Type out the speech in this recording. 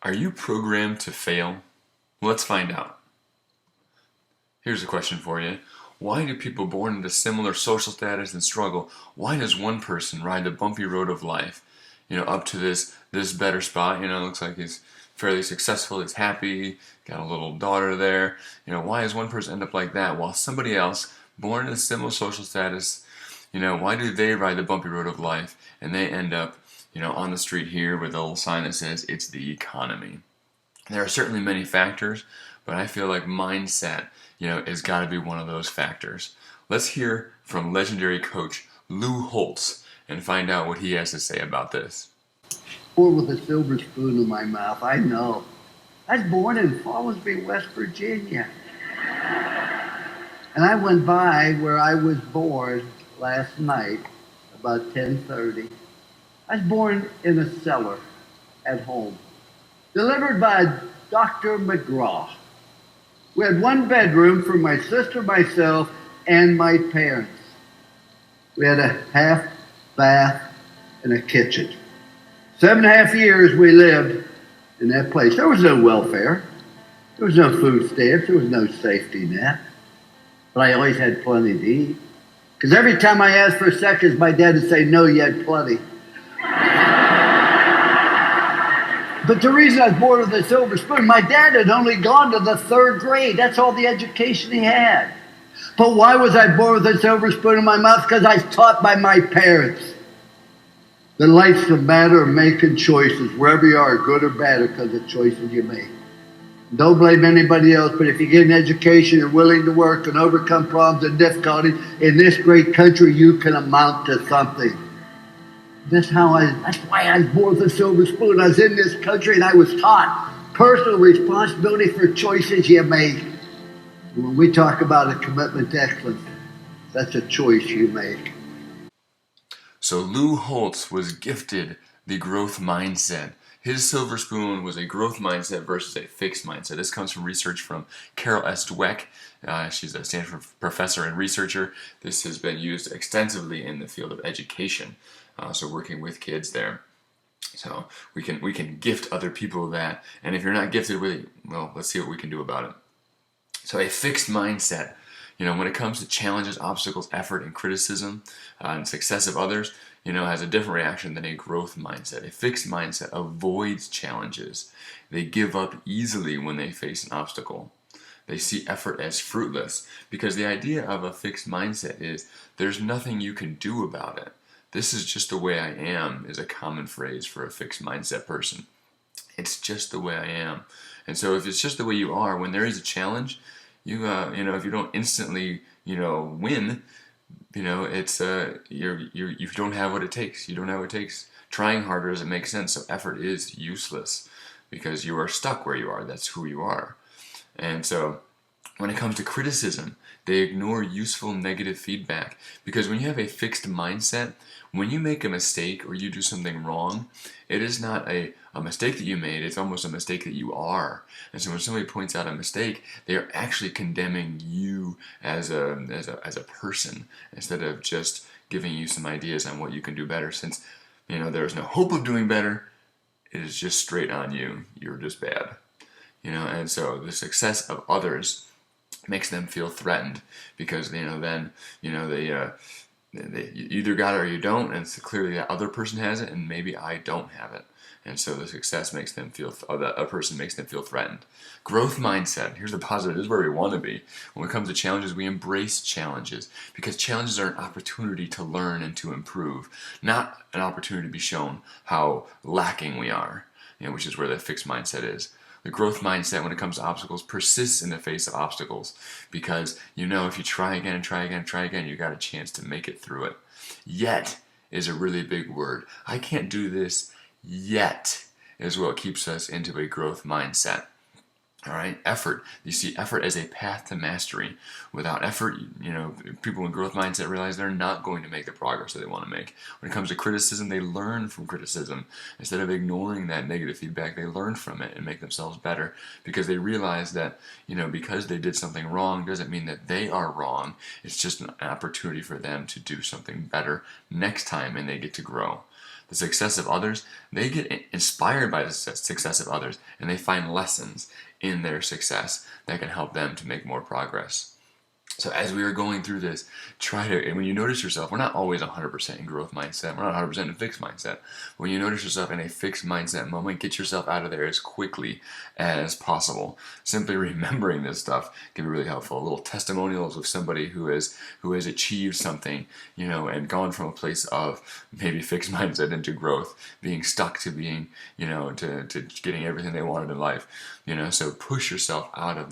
Are you programmed to fail? Let's find out. Here's a question for you. Why do people born into similar social status and struggle, why does one person ride the bumpy road of life, up to this better spot, looks like he's fairly successful, he's happy, got a little daughter there. Why does one person end up like that while somebody else born in a similar social status, why do they ride the bumpy road of life and they end up, on the street here with a little sign that says it's the economy? There are certainly many factors, but I feel like mindset, has got to be one of those factors. Let's hear from legendary coach Lou Holtz and find out what he has to say about this. Born with a silver spoon in my mouth, I know. I was born in Fallsville, West Virginia. And I went by where I was born last night, about 10:30. I was born in a cellar at home, delivered by Dr. McGraw. We had one bedroom for my sister, myself, and my parents. We had a half bath and a kitchen. 7.5 years we lived in that place. There was no welfare. There was no food stamps. There was no safety net. But I always had plenty to eat. Because every time I asked for seconds, my dad would say, no, you had plenty. But the reason I was born with a silver spoon, my dad had only gone to the 3rd grade. That's all the education he had. But why was I born with a silver spoon in my mouth? Because I was taught by my parents that life's a matter of making choices, wherever you are, good or bad, because of choices you make. Don't blame anybody else, but if you get an education, you're willing to work and overcome problems and difficulties in this great country, you can amount to something. That's why I was born with a silver spoon. I was in this country and I was taught personal responsibility for choices you make. When we talk about a commitment to excellence, that's a choice you make. So Lou Holtz was gifted the growth mindset. His silver spoon was a growth mindset versus a fixed mindset. This comes from research from Carol S. Dweck. She's a Stanford professor and researcher. This has been used extensively in the field of education. So working with kids there. So we can gift other people that. And if you're not gifted with it, well, let's see what we can do about it. So a fixed mindset. When it comes to challenges, obstacles, effort, and criticism, and success of others, has a different reaction than a growth mindset. A fixed mindset avoids challenges. They give up easily when they face an obstacle. They see effort as fruitless because the idea of a fixed mindset is there's nothing you can do about it. This is just the way I am is a common phrase for a fixed mindset person. It's just the way I am. And so if it's just the way you are, when there is a challenge, if you don't instantly, win, it's you don't have what it takes. You don't have what it takes. Trying harder doesn't make sense. So effort is useless because you are stuck where you are. That's who you are. And so when it comes to criticism, they ignore useful negative feedback because when you have a fixed mindset, when you make a mistake or you do something wrong, it is not a mistake that you made, it's almost a mistake that you are. And so when somebody points out a mistake, they are actually condemning you as a person instead of just giving you some ideas on what you can do better. Since there is no hope of doing better, it is just straight on you. You're just bad. And so the success of others makes them feel threatened because they you either got it or you don't, and so clearly that other person has it, and maybe I don't have it, and so the success makes them feel, a person makes them feel threatened. Growth mindset. Here's the positive. This is where we want to be. When it comes to challenges, we embrace challenges because challenges are an opportunity to learn and to improve, not an opportunity to be shown how lacking we are. Which is where the fixed mindset is. The growth mindset, when it comes to obstacles, persists in the face of obstacles because if you try again and try again and try again, you got a chance to make it through it. Yet is a really big word. I can't do this yet is what keeps us into a growth mindset. All right, effort. You see effort as a path to mastery. Without effort, people in growth mindset realize they're not going to make the progress that they want to make. When it comes to criticism, they learn from criticism. Instead of ignoring that negative feedback, they learn from it and make themselves better because they realize that, because they did something wrong doesn't mean that they are wrong. It's just an opportunity for them to do something better next time and they get to grow. the success of others, they get inspired by the success of others, and they find lessons in their success that can help them to make more progress. So as we are going through this, try to, and when you notice yourself, we're not always 100% in growth mindset, we're not 100% in fixed mindset. When you notice yourself in a fixed mindset moment, get yourself out of there as quickly as possible. Simply remembering this stuff can be really helpful. Little testimonials of somebody who has achieved something, and gone from a place of maybe fixed mindset into growth, being stuck to being, to getting everything they wanted in life. So push yourself out of that.